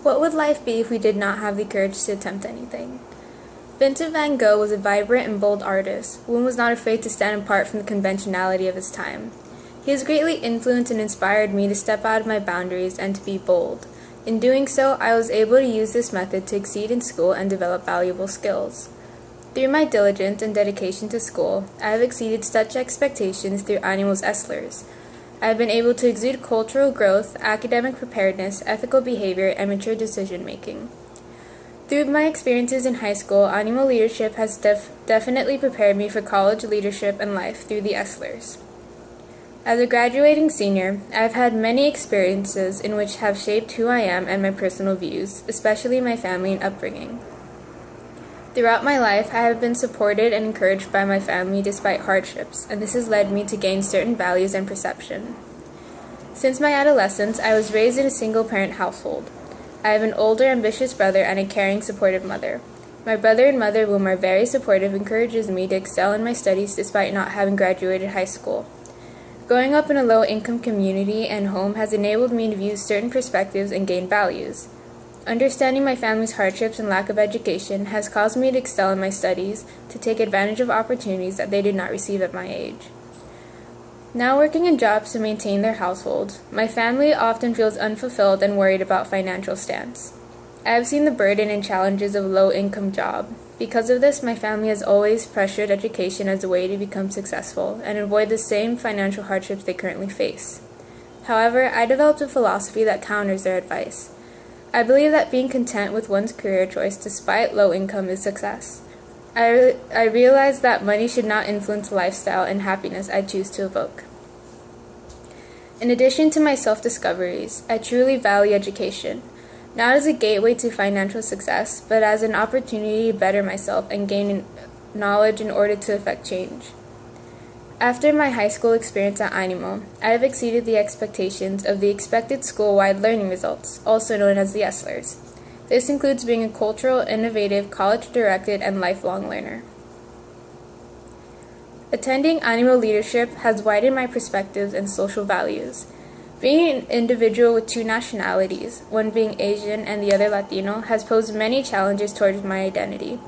What would life be if we did not have the courage to attempt anything? Vincent van Gogh was a vibrant and bold artist. One was not afraid to stand apart from the conventionality of his time. He has greatly influenced and inspired me to step out of my boundaries and to be bold. In doing so, I was able to use this method to exceed in school and develop valuable skills. Through my diligence and dedication to school, I have exceeded such expectations through Animal's Esslers. I have been able to exude cultural growth, academic preparedness, ethical behavior, and mature decision-making. Through my experiences in high school, Animal Leadership has definitely prepared me for college leadership and life through the Esslers. As a graduating senior, I have had many experiences in which have shaped who I am and my personal views, especially my family and upbringing. Throughout my life, I have been supported and encouraged by my family despite hardships, and this has led me to gain certain values and perception. Since my adolescence, I was raised in a single-parent household. I have an older, ambitious brother and a caring, supportive mother. My brother and mother, whom are very supportive, encourages me to excel in my studies despite not having graduated high school. Growing up in a low-income community and home has enabled me to view certain perspectives and gain values. Understanding my family's hardships and lack of education has caused me to excel in my studies, to take advantage of opportunities that they did not receive at my age. Now working in jobs to maintain their household, my family often feels unfulfilled and worried about financial stance. I have seen the burden and challenges of a low-income job. Because of this, my family has always pressured education as a way to become successful and avoid the same financial hardships they currently face. However, I developed a philosophy that counters their advice. I believe that being content with one's career choice despite low income is success. I realize that money should not influence the lifestyle and happiness I choose to evoke. In addition to my self-discoveries, I truly value education, not as a gateway to financial success, but as an opportunity to better myself and gain knowledge in order to effect change. After my high school experience at Animal, I have exceeded the expectations of the expected school-wide learning results, also known as the Esslers. This includes being a cultural, innovative, college-directed, and lifelong learner. Attending Animal Leadership has widened my perspectives and social values. Being an individual with two nationalities, one being Asian and the other Latino, has posed many challenges towards my identity.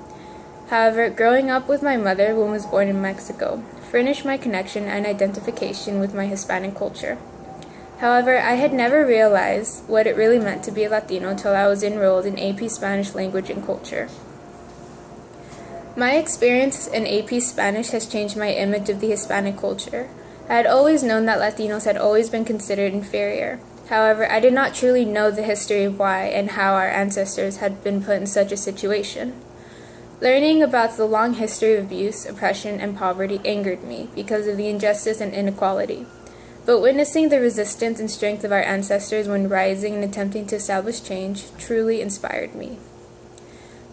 However, growing up with my mother, who was born in Mexico, furnished my connection and identification with my Hispanic culture. However, I had never realized what it really meant to be a Latino until I was enrolled in AP Spanish Language and Culture. My experience in AP Spanish has changed my image of the Hispanic culture. I had always known that Latinos had always been considered inferior. However, I did not truly know the history of why and how our ancestors had been put in such a situation. Learning about the long history of abuse, oppression, and poverty angered me because of the injustice and inequality. But witnessing the resistance and strength of our ancestors when rising and attempting to establish change truly inspired me.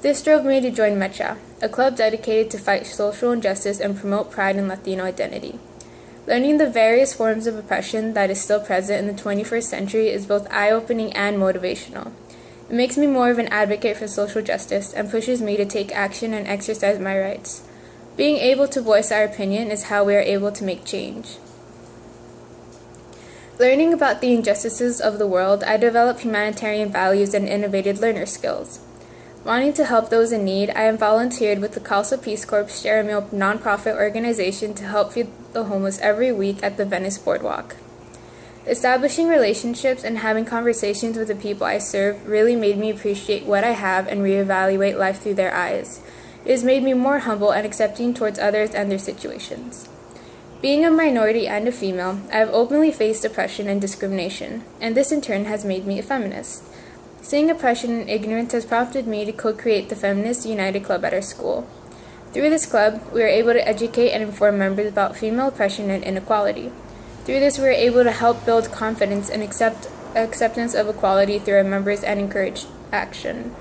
This drove me to join Mecha, a club dedicated to fight social injustice and promote pride in Latino identity. Learning the various forms of oppression that is still present in the 21st century is both eye-opening and motivational. It makes me more of an advocate for social justice and pushes me to take action and exercise my rights. Being able to voice our opinion is how we are able to make change. Learning about the injustices of the world, I developed humanitarian values and innovative learner skills. Wanting to help those in need, I have volunteered with the Khalsa Peace Corps Share a Meal nonprofit organization to help feed the homeless every week at the Venice Boardwalk. Establishing relationships and having conversations with the people I serve really made me appreciate what I have and reevaluate life through their eyes. It has made me more humble and accepting towards others and their situations. Being a minority and a female, I have openly faced oppression and discrimination, and this in turn has made me a feminist. Seeing oppression and ignorance has prompted me to co-create the Feminist United Club at our school. Through this club, we are able to educate and inform members about female oppression and inequality. Through this, we are able to help build confidence and acceptance of equality through our members and encourage action.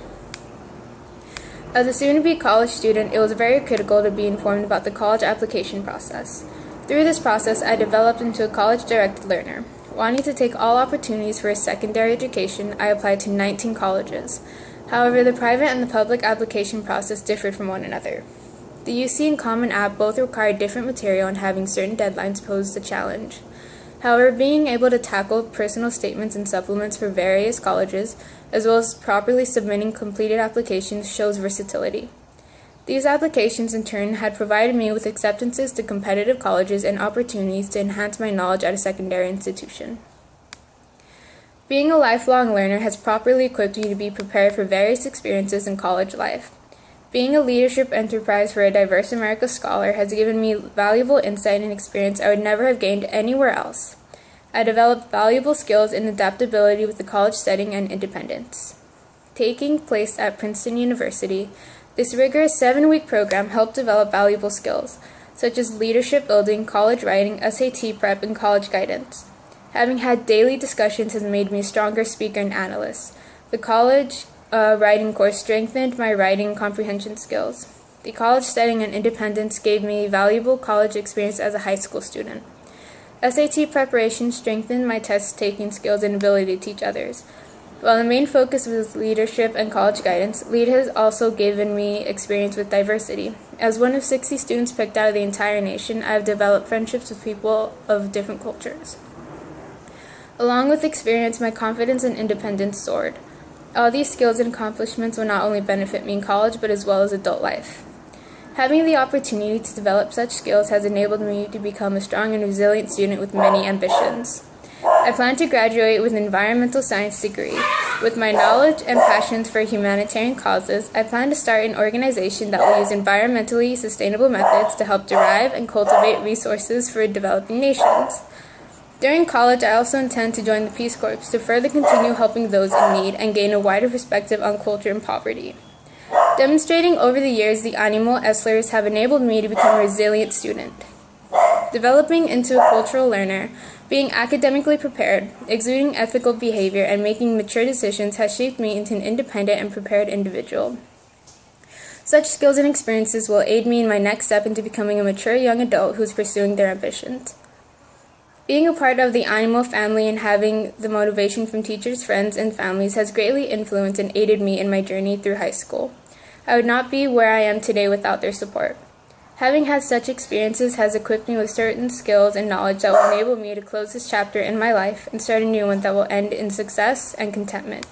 As a soon-to-be college student, it was very critical to be informed about the college application process. Through this process, I developed into a college-directed learner. Wanting to take all opportunities for a secondary education, I applied to 19 colleges. However, the private and the public application process differed from one another. The UC and Common App both required different material and having certain deadlines posed a challenge. However, being able to tackle personal statements and supplements for various colleges, as well as properly submitting completed applications, shows versatility. These applications, in turn, had provided me with acceptances to competitive colleges and opportunities to enhance my knowledge at a secondary institution. Being a lifelong learner has properly equipped me to be prepared for various experiences in college life. Being a leadership enterprise for a diverse America scholar has given me valuable insight and experience I would never have gained anywhere else. I developed valuable skills in adaptability with the college setting and independence. Taking place at Princeton University, this rigorous 7-week program helped develop valuable skills, such as leadership building, college writing, SAT prep, and college guidance. Having had daily discussions has made me a stronger speaker and analyst. The college writing course strengthened my writing comprehension skills. The college setting and independence gave me valuable college experience as a high school student. SAT preparation strengthened my test-taking skills and ability to teach others. While the main focus was leadership and college guidance, LEAD has also given me experience with diversity. As one of 60 students picked out of the entire nation, I have developed friendships with people of different cultures. Along with experience, my confidence and independence soared. All these skills and accomplishments will not only benefit me in college, but as well as adult life. Having the opportunity to develop such skills has enabled me to become a strong and resilient student with many ambitions. I plan to graduate with an environmental science degree. With my knowledge and passions for humanitarian causes, I plan to start an organization that will use environmentally sustainable methods to help derive and cultivate resources for developing nations. During college, I also intend to join the Peace Corps to further continue helping those in need and gain a wider perspective on culture and poverty. Demonstrating over the years the animal Esslers have enabled me to become a resilient student. Developing into a cultural learner, being academically prepared, exuding ethical behavior, and making mature decisions has shaped me into an independent and prepared individual. Such skills and experiences will aid me in my next step into becoming a mature young adult who is pursuing their ambitions. Being a part of the animal family and having the motivation from teachers, friends, and families has greatly influenced and aided me in my journey through high school. I would not be where I am today without their support. Having had such experiences has equipped me with certain skills and knowledge that will enable me to close this chapter in my life and start a new one that will end in success and contentment.